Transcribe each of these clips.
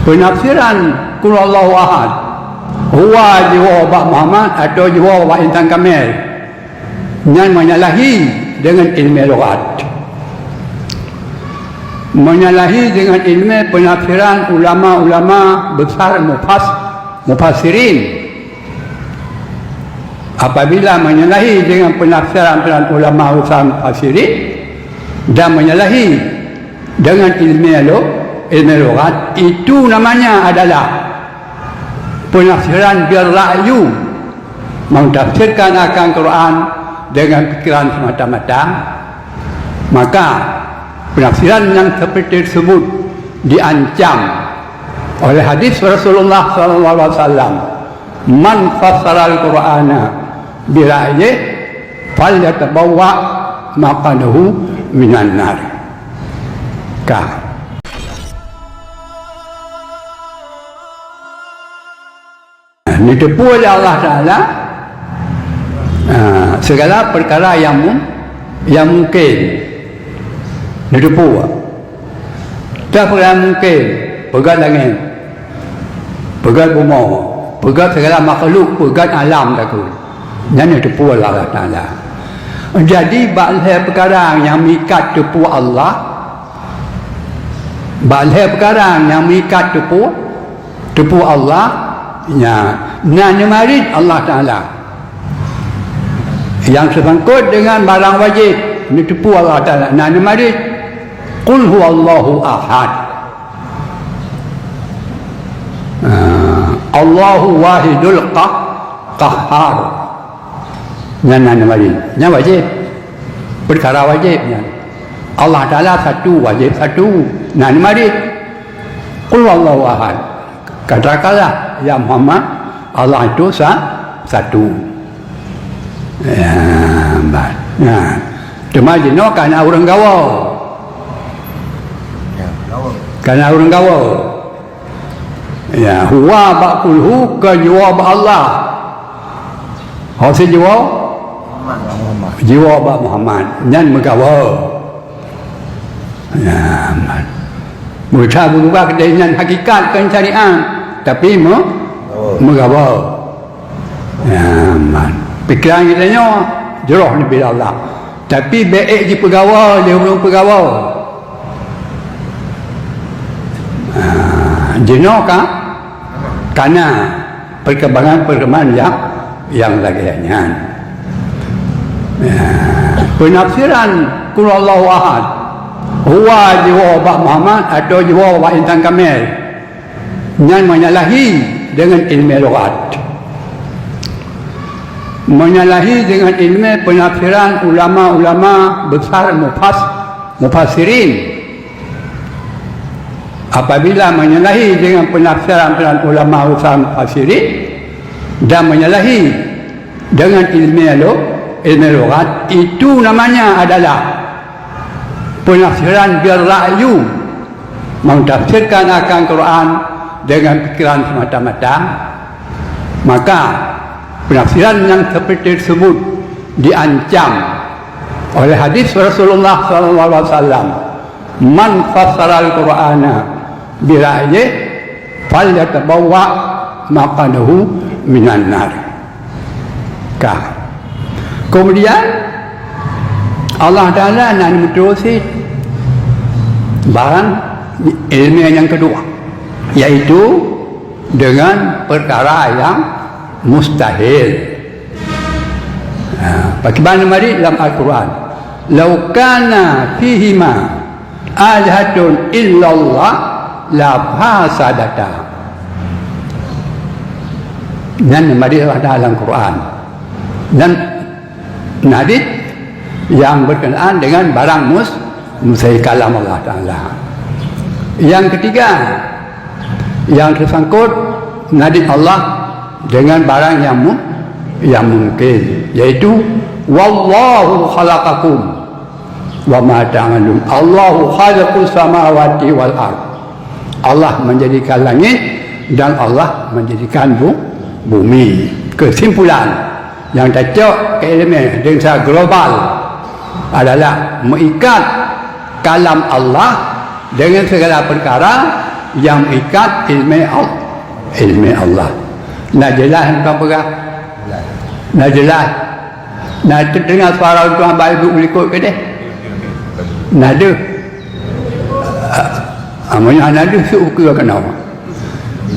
Penafsiran Qul Allahu Ahad, huwa jiwa Pak Muhammad atau jiwa Pak Intan Kamil yang menyalahi dengan ilmu lughat, menyalahi dengan ilmu penafsiran ulama-ulama besar mufassirin. Apabila menyalahi dengan penafsiran ulama besar mufassirin dan menyalahi dengan ilmu lughat, itu namanya adalah penafsiran berra'yu, mentafsirkan akan Quran dengan fikiran semata-mata. Maka penafsiran yang seperti tersebut diancam oleh hadis Rasulullah SAW, man fassara al-Qur'ana bira'yih falyatabawwa maq'adahu minan nar. Ditipu oleh Allah Ta'ala segala perkara yang mungkin ditipu. Tak perkara mungkin, pegat langit, pegat bumi, pegat segala makhluk, pegat alam takut. Dan ditipu oleh Allah Ta'ala. Jadi bahagian perkara yang mengikat tipu Allah, bahagian perkara yang mengikat tipu Allah, nanya marid Allah Ta'ala yang tersangkut dengan barang wajib, ini tipu Allah Ta'ala. Nanya marid Qul huwallahu ahad, Allahu wahidul qahhar. Nanya marid, yang wajib, perkara wajibnya Allah Ta'ala satu, wajib satu. Nanya marid Qul huwallahu ahad, katakanlah ya Muhammad, Allah itu satu. Cuma jenuh kerana orang gawa, kerana orang gawa. Huwa ba'kulhu ke jiwa Allah, hasil jiwa bak Muhammad nyan megawa. Mereka berubah dengan hakikat kan syariat, tapi megawa. Pikiran kita ni jeroh ni bila Allah, tapi baik je pegawa, dia belum pegawa. Jenuh kan karena perkembangan yang lainnya. Penafsiran Qul Allahu Ahad, huwa jiwa Pak Muhammad atau jiwa Pak Intan Kamil yang menyalahi dengan ilmu lughat, menyalahi dengan ilmu penafsiran ulama-ulama besar mufassirin. Apabila menyalahi dengan penafsiran ulama besar mufassirin dan menyalahi dengan ilmu lughat, itu namanya adalah penafsiran berra'yu, mentafsirkan akan Quran dengan fikiran semata-mata. Maka penafsiran yang seperti tersebut diancam oleh hadis Rasulullah SAW, man fassara al-Qur'ana bira'yih falyatabawwa maq'adahu minan nar. Kemudian Allah Ta'ala nak menerusi barang ilmiah yang kedua, iaitu dengan perkara yang mustahil. Bagaimana mari dalam Al-Quran, "Lau kana fihima alihatun illallah la fasadata." Dan mari dalam Quran dan hadis yang berkenaan dengan barang mustahil kalam Allah Ta'ala. Yang ketiga, yang tersangkut hadis Allah dengan barang yang mungkin, yaitu wallahu khalaqakum wa ma ta'malun. Allahu khalaqus samawati wal ard. Allah menjadikan langit dan Allah menjadikan bumi. Kesimpulan yang cocok ke elemen dengan secara global adalah mengikat kalam Allah dengan segala perkara yang ikat ilmu Allah. Nak jelas tuan perang? Nak jelas? Nak dengar suara tuan abang ibu berikut ke dia? Nak ada? Amalnya nak ada suka kena apa?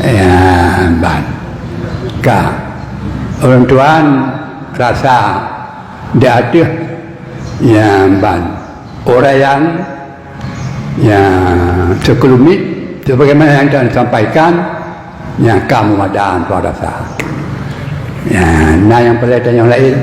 Ya, ban. Kak, orang tuan rasa dia ada yang ban. Orang yang sekelumit sebagaimana yang tuan sampaikan, yang kamu ada tuan rasa. Ya, nah yang pelajari yang lain